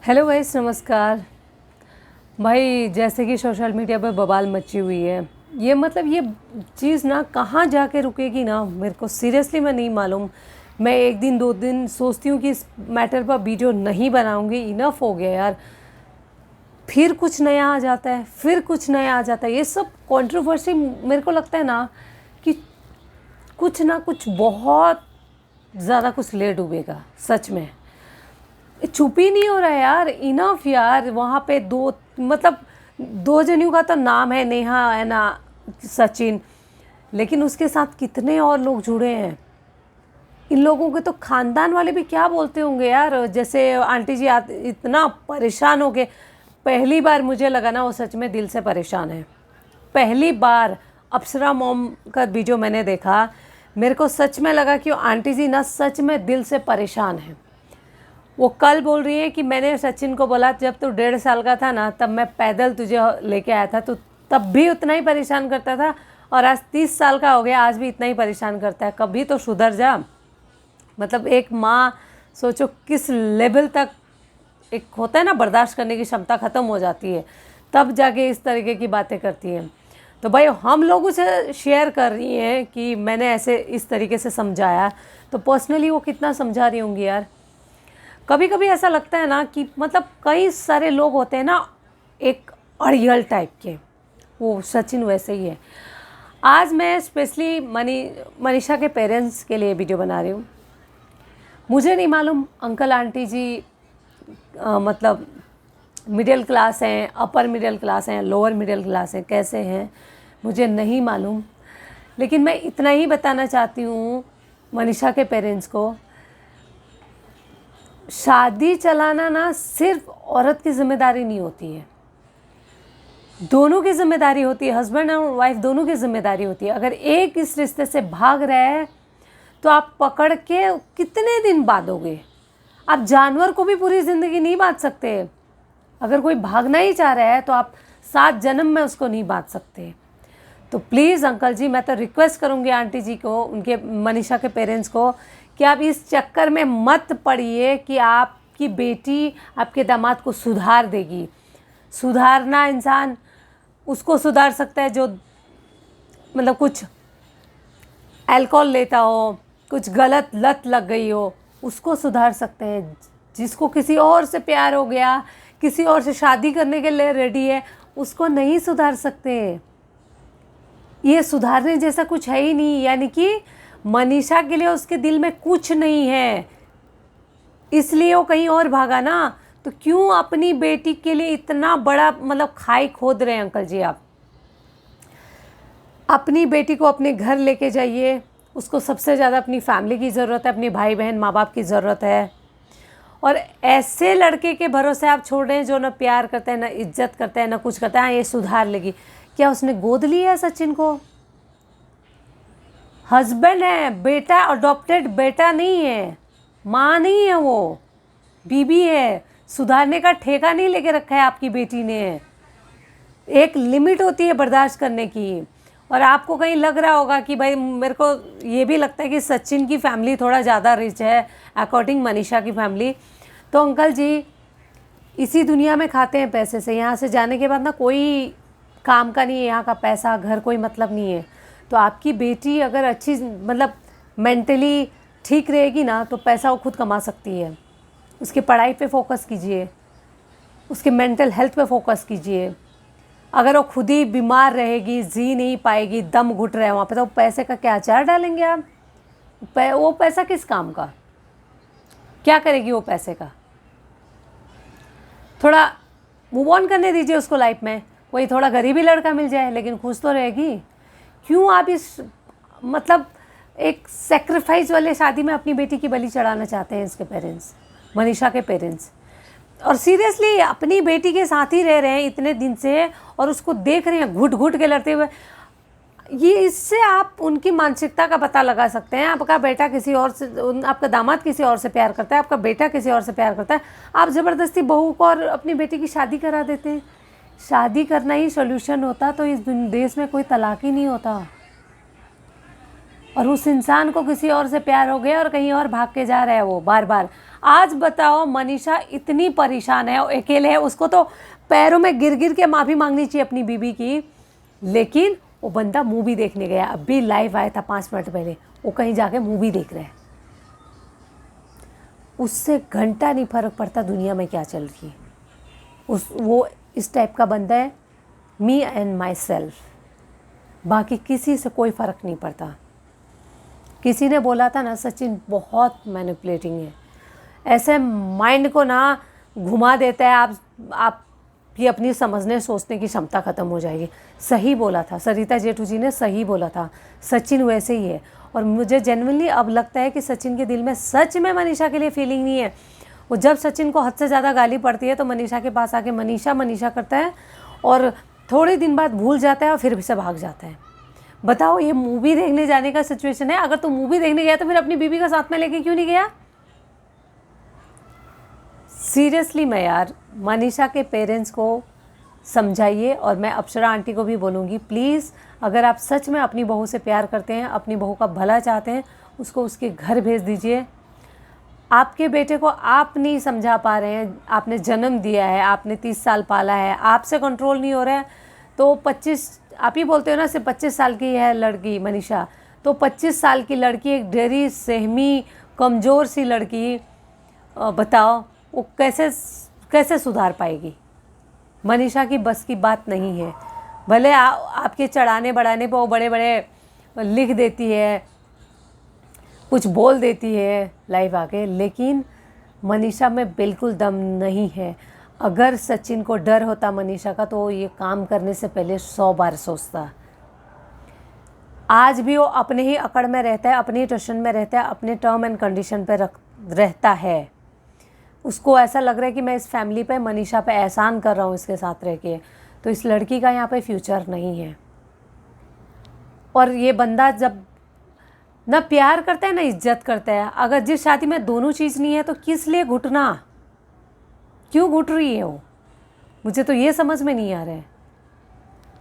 Hello guys, नमस्कार। भाई जैसे कि सोशल मीडिया पे बवाल मची हुई है, ये मतलब ये चीज़ ना कहाँ जाके रुकेगी ना, मेरे को सीरियसली मैं नहीं मालूम। मैं एक दिन दो दिन सोचती हूँ कि इस मैटर पर वीडियो नहीं बनाऊँगी, इनफ हो गया यार। फिर कुछ नया आ जाता है, फिर कुछ नया आ जाता है। ये सब कंट्रोवर्सी मेरे को लगता है ना कि कुछ ना कुछ बहुत ज़्यादा कुछ ले डूबेगा सच में। चुप ही नहीं हो रहा है यार, इनफ यार। वहाँ पे दो मतलब दो जनियों का तो नाम है, नेहा है ना, सचिन, लेकिन उसके साथ कितने और लोग जुड़े हैं। इन लोगों के तो खानदान वाले भी क्या बोलते होंगे यार। जैसे आंटी जी इतना परेशान हो गए। पहली बार मुझे लगा ना वो सच में दिल से परेशान है। पहली बार अप्सरा मॉम का वीडियो मैंने देखा, मेरे को सच में लगा कि वो आंटी जी ना सच में दिल से परेशान है। वो कल बोल रही है कि मैंने सचिन को बोला जब तू 1.5 साल का था ना, तब मैं पैदल तुझे लेके आया था, तो तब भी उतना ही परेशान करता था, और आज 30 साल का हो गया, आज भी इतना ही परेशान करता है। कभी तो सुधर जा। मतलब एक माँ, सोचो किस लेवल तक एक होता है ना, बर्दाश्त करने की क्षमता ख़त्म हो जाती है, तब जाके इस तरीके की बातें करती हैं। तो भाई हम लोग उसे शेयर कर रही हैं कि मैंने ऐसे इस तरीके से समझाया, तो पर्सनली वो कितना समझा रही होंगी यार। कभी कभी ऐसा लगता है ना कि मतलब कई सारे लोग होते हैं ना, एक अड़ियल टाइप के, वो सचिन वैसे ही है। आज मैं स्पेशली मनीषा के पेरेंट्स के लिए वीडियो बना रही हूँ। मुझे नहीं मालूम अंकल आंटी जी मतलब मिडिल क्लास हैं, अपर मिडिल क्लास हैं, लोअर मिडिल क्लास हैं, कैसे हैं मुझे नहीं मालूम। लेकिन मैं इतना ही बताना चाहती हूँ मनीषा के पेरेंट्स को, शादी चलाना ना सिर्फ औरत की जिम्मेदारी नहीं होती है, दोनों की जिम्मेदारी होती है। हस्बैंड और वाइफ दोनों की जिम्मेदारी होती है। अगर एक इस रिश्ते से भाग रहा है तो आप पकड़ के कितने दिन बांधोगे? आप जानवर को भी पूरी ज़िंदगी नहीं बांध सकते। अगर कोई भागना ही चाह रहा है तो आप 7 जन्म में उसको नहीं बांध सकते। तो प्लीज़ अंकल जी, मैं तो रिक्वेस्ट करूँगी आंटी जी को, उनके मनीषा के पेरेंट्स को, कि आप इस चक्कर में मत पड़िए कि आपकी बेटी आपके दामाद को सुधार देगी। सुधारना इंसान उसको सुधार सकता है जो मतलब कुछ अल्कोहल लेता हो, कुछ गलत लत लग गई हो, उसको सुधार सकते हैं। जिसको किसी और से प्यार हो गया, किसी और से शादी करने के लिए रेडी है, उसको नहीं सुधार सकते। ये सुधारने जैसा कुछ है ही नहीं। यानी कि मनीषा के लिए उसके दिल में कुछ नहीं है, इसलिए वो कहीं और भागा ना। तो क्यों अपनी बेटी के लिए इतना बड़ा मतलब खाई खोद रहे हैं अंकल जी आप? अपनी बेटी को अपने घर लेके जाइए। उसको सबसे ज़्यादा अपनी फैमिली की ज़रूरत है, अपने भाई बहन माँ बाप की ज़रूरत है। और ऐसे लड़के के भरोसे आप छोड़ रहे हैं जो ना प्यार करता है, ना इज्जत करता है, ना कुछ करता है। हाँ, ये सुधार लेगी। क्या उसने गोद लिया है सचिन को? हस्बैंड है, बेटा अडॉप्टेड बेटा नहीं है, माँ नहीं है, वो बीबी है। सुधारने का ठेका नहीं लेके रखा है आपकी बेटी ने। एक लिमिट होती है बर्दाश्त करने की। और आपको कहीं लग रहा होगा कि भाई, मेरे को ये भी लगता है कि सचिन की फैमिली थोड़ा ज़्यादा रिच है अकॉर्डिंग मनीषा की फैमिली। तो अंकल जी इसी दुनिया में खाते हैं पैसे से। यहाँ से जाने के बाद ना कोई काम का नहीं है, यहाँ का पैसा घर कोई मतलब नहीं है। तो आपकी बेटी अगर अच्छी मतलब मेंटली ठीक रहेगी ना, तो पैसा वो खुद कमा सकती है। उसकी पढ़ाई पे फोकस कीजिए, उसके मेंटल हेल्थ पे फोकस कीजिए। अगर वो खुद ही बीमार रहेगी, जी नहीं पाएगी, दम घुट रहे वहाँ पे, तो पैसे का क्या अचार डालेंगे आप? वो पैसा किस काम का? क्या करेगी वो पैसे का? थोड़ा मूव ऑन करने दीजिए उसको लाइफ में। कोई थोड़ा गरीबी लड़का मिल जाए, लेकिन खुश तो रहेगी। क्यों आप इस मतलब एक सेक्रीफाइस वाले शादी में अपनी बेटी की बलि चढ़ाना चाहते हैं इसके पेरेंट्स, मनीषा के पेरेंट्स? और सीरियसली अपनी बेटी के साथ ही रह रहे हैं इतने दिन से, और उसको देख रहे हैं घुट घुट के लड़ते हुए। ये इससे आप उनकी मानसिकता का पता लगा सकते हैं। आपका बेटा किसी और से, आपका दामाद किसी और से प्यार करता है, आपका बेटा किसी और से प्यार करता है, आप ज़बरदस्ती बहू को और अपनी बेटी की शादी करा देते हैं। शादी करना ही सोल्यूशन होता तो इस देश में कोई तलाक ही नहीं होता। और उस इंसान को किसी और से प्यार हो गया और कहीं और भाग के जा रहा है वो बार बार। आज बताओ, मनीषा इतनी परेशान है और अकेले है, उसको तो पैरों में गिर गिर के माफ़ी मांगनी चाहिए अपनी बीबी की, लेकिन वो बंदा मूवी देखने गया। अभी लाइव आया था 5 मिनट पहले, वो कहीं जाके मूवी देख रहा है। उससे घंटा नहीं फर्क पड़ता दुनिया में क्या चल रही है। वो इस टाइप का बंदा है, मी एंड माई सेल्फ, बाकी किसी से कोई फ़र्क नहीं पड़ता। किसी ने बोला था ना, सचिन बहुत मैनिपुलेटिंग है, ऐसे माइंड को ना घुमा देता है, आप की अपनी समझने सोचने की क्षमता ख़त्म हो जाएगी। सही बोला था सरिता जेठू जी ने, सही बोला था, सचिन वैसे ही है। और मुझे जेन्युइनली अब लगता है कि सचिन के दिल में सच में मनीषा के लिए फीलिंग नहीं है। वो जब सचिन को हद से ज़्यादा गाली पड़ती है तो मनीषा के पास आके मनीषा मनीषा करता है और थोड़े दिन बाद भूल जाता है और फिर से भाग जाता है। बताओ, ये मूवी देखने जाने का सिचुएशन है। अगर तुम मूवी देखने गया तो फिर अपनी बीबी का साथ में लेके क्यों नहीं गया? सीरियसली मैं यार, मनीषा के पेरेंट्स को समझाइए। और मैं अप्सरा आंटी को भी बोलूँगी, प्लीज़ अगर आप सच में अपनी बहू से प्यार करते हैं, अपनी बहू का भला चाहते हैं, उसको उसके घर भेज दीजिए। आपके बेटे को आप नहीं समझा पा रहे हैं, आपने जन्म दिया है, आपने 30 साल पाला है, आपसे कंट्रोल नहीं हो रहा है, तो 25, आप ही बोलते हो ना सिर्फ 25 साल की है लड़की मनीषा, तो 25 साल की लड़की, एक डरी सहमी कमज़ोर सी लड़की, बताओ वो कैसे सुधार पाएगी? मनीषा की बस की बात नहीं है। भले आपके चढ़ाने बढ़ाने पर वो बड़े बड़े लिख देती है, कुछ बोल देती है लाइव आके, लेकिन मनीषा में बिल्कुल दम नहीं है। अगर सचिन को डर होता मनीषा का तो ये काम करने से पहले 100 बार सोचता। आज भी वो अपने ही अकड़ में रहता है, अपने ही टशन में रहता है, अपने टर्म एंड कंडीशन पे रहता है। उसको ऐसा लग रहा है कि मैं इस फैमिली पे, मनीषा पे एहसान कर रहा हूँ इसके साथ रह के, तो इस लड़की का यहाँ पे फ्यूचर नहीं है। और ये बंदा जब ना प्यार करता है ना इज्जत करता है, अगर जिस शादी में दोनों चीज़ नहीं है तो किस लिए घुटना, क्यों घुट रही है वो? मुझे तो ये समझ में नहीं आ रहा है।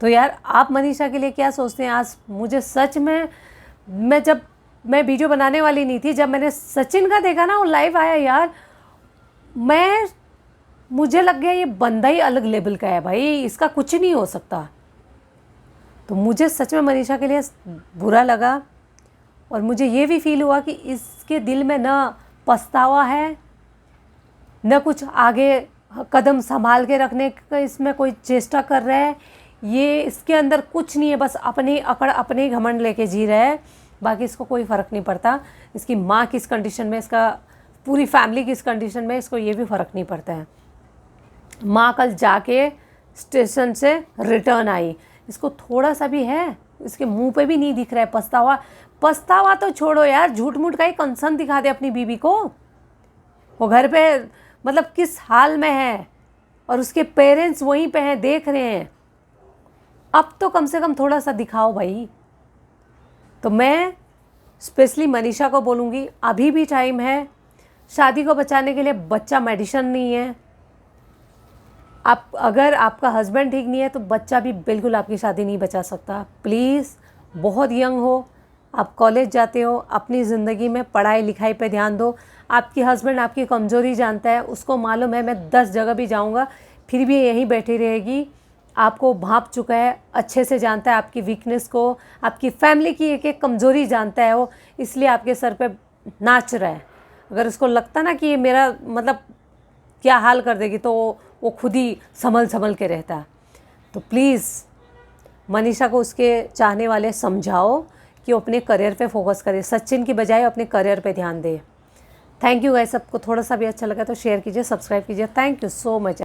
तो यार आप मनीषा के लिए क्या सोचते हैं? आज मुझे सच में, जब मैं वीडियो बनाने वाली नहीं थी, जब मैंने सचिन का देखा ना, वो लाइव आया यार, मुझे लग गया ये बंदा ही अलग लेवल का है भाई, इसका कुछ नहीं हो सकता। तो मुझे सच में मनीषा के लिए बुरा लगा और मुझे ये भी फील हुआ कि इसके दिल में न पछतावा है, न कुछ आगे कदम संभाल के रखने का इसमें कोई चेष्टा कर रहा है। ये इसके अंदर कुछ नहीं है, बस अपनी अकड़, अपने घमंड लेके जी रहा है, बाकी इसको कोई फ़र्क नहीं पड़ता इसकी माँ किस कंडीशन में, इसका पूरी फैमिली किस कंडीशन में, इसको ये भी फ़र्क नहीं पड़ता है। माँ कल जाके स्टेशन से रिटर्न आई, इसको थोड़ा सा भी है, इसके मुंह पे भी नहीं दिख रहा है पछतावा तो छोड़ो यार, झूठ मूठ का ही कंसर्न दिखा दे अपनी बीवी को। वो घर पे मतलब किस हाल में है और उसके पेरेंट्स वहीं पे हैं, देख रहे हैं, अब तो कम से कम थोड़ा सा दिखाओ भाई। तो मैं स्पेशली मनीषा को बोलूँगी, अभी भी टाइम है, शादी को बचाने के लिए बच्चा मेडिसिन नहीं है। आप अगर आपका हस्बैंड ठीक नहीं है तो बच्चा भी बिल्कुल आपकी शादी नहीं बचा सकता। प्लीज़, बहुत यंग हो, आप कॉलेज जाते हो, अपनी ज़िंदगी में पढ़ाई लिखाई पे ध्यान दो। आपकी हस्बैंड आपकी कमज़ोरी जानता है, उसको मालूम है मैं 10 जगह भी जाऊंगा फिर भी यहीं बैठी रहेगी। आपको भांप चुका है, अच्छे से जानता है आपकी वीकनेस को, आपकी फैमिली की एक एक कमज़ोरी जानता है वो, इसलिए आपके सर पे नाच रहा है। अगर उसको लगता ना कि ये मेरा मतलब क्या हाल कर देगी तो वो खुद ही संभल के रहता है। तो प्लीज़ मनीषा को उसके चाहने वाले समझाओ कि वो अपने करियर पे फोकस करे, सचिन की बजाय अपने करियर पे ध्यान दे। थैंक यू गाइस, सबको थोड़ा सा भी अच्छा लगा तो शेयर कीजिए, सब्सक्राइब कीजिए। Thank you so much.